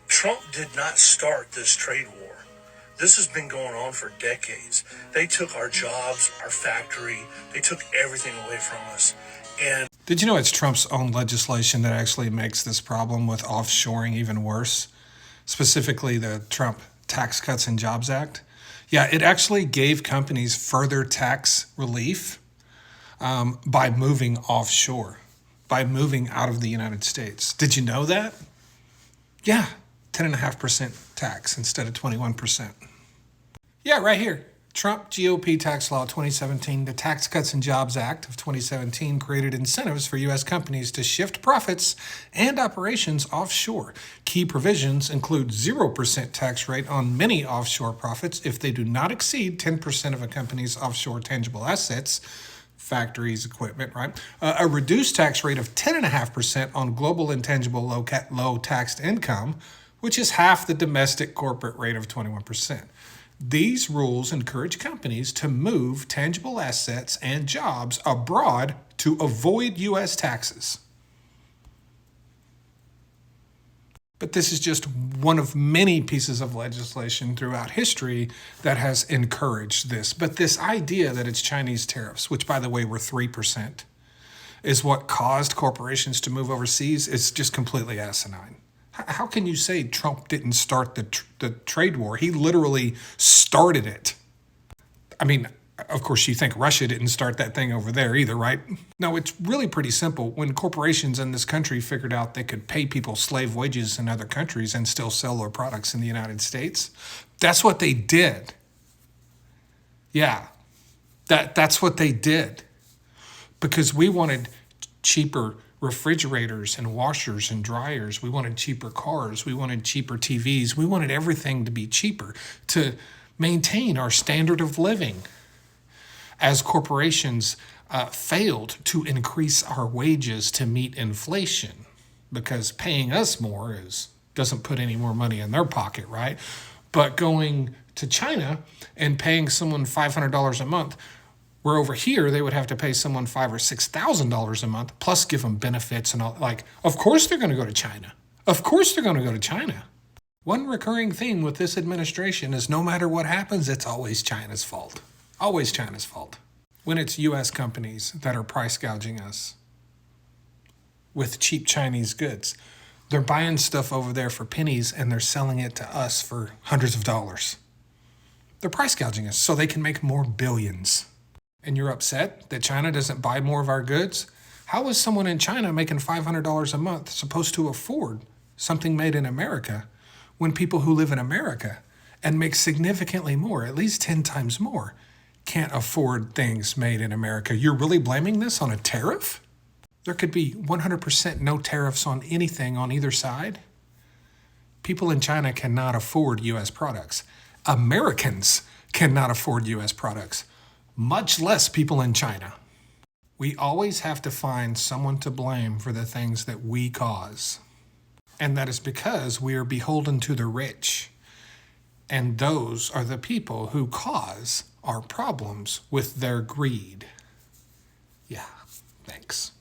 Trump did not start this trade war. This has been going on for decades. They took our jobs, our factory, they took everything away from us. And Did you know it's Trump's own legislation that actually makes this problem with offshoring even worse? Specifically, the Trump Tax Cuts and Jobs Act. Yeah, it actually gave companies further tax relief by moving offshore, by moving out of the United States. Did you know that? Yeah, 10.5% tax instead of 21%. Yeah, right here. Trump GOP Tax Law 2017, the Tax Cuts and Jobs Act of 2017 created incentives for U.S. companies to shift profits and operations offshore. Key provisions include 0% tax rate on many offshore profits if they do not exceed 10% of a company's offshore tangible assets, factories, equipment, right? A reduced tax rate of 10.5% on global intangible low taxed income, which is half the domestic corporate rate of 21%. These rules encourage companies to move tangible assets and jobs abroad to avoid U.S. taxes. But this is just one of many pieces of legislation throughout history that has encouraged this. But this idea that it's Chinese tariffs, which by the way were 3%, is what caused corporations to move overseas is just completely asinine. How can you say Trump didn't start the trade war? He literally started it. I mean, of course, you think Russia didn't start that thing over there either, right? No, it's really pretty simple. When corporations in this country figured out they could pay people slave wages in other countries and still sell their products in the United States, that's what they did. Yeah, that's what they did. Because we wanted cheaper refrigerators and washers and dryers. We wanted cheaper cars. We wanted cheaper TVs. We wanted everything to be cheaper to maintain our standard of living. As corporations failed to increase our wages to meet inflation, because paying us more doesn't put any more money in their pocket, right? But going to China and paying someone $500 a month, where over here they would have to pay someone $5,000 or $6,000 a month, plus give them benefits and all. Like, of course they're going to go to China. Of course they're going to go to China. One recurring theme with this administration is no matter what happens, it's always China's fault. Always China's fault. When it's U.S. companies that are price gouging us with cheap Chinese goods, they're buying stuff over there for pennies and they're selling it to us for hundreds of dollars. They're price gouging us so they can make more billions. And you're upset that China doesn't buy more of our goods? How is someone in China making $500 a month supposed to afford something made in America when people who live in America and make significantly more, at least 10 times more, can't afford things made in America? You're really blaming this on a tariff? There could be 100% no tariffs on anything on either side. People in China cannot afford U.S. products. Americans cannot afford U.S. products, much less people in China. We always have to find someone to blame for the things that we cause. And that is because we are beholden to the rich. And those are the people who cause our problems with their greed. Yeah, thanks.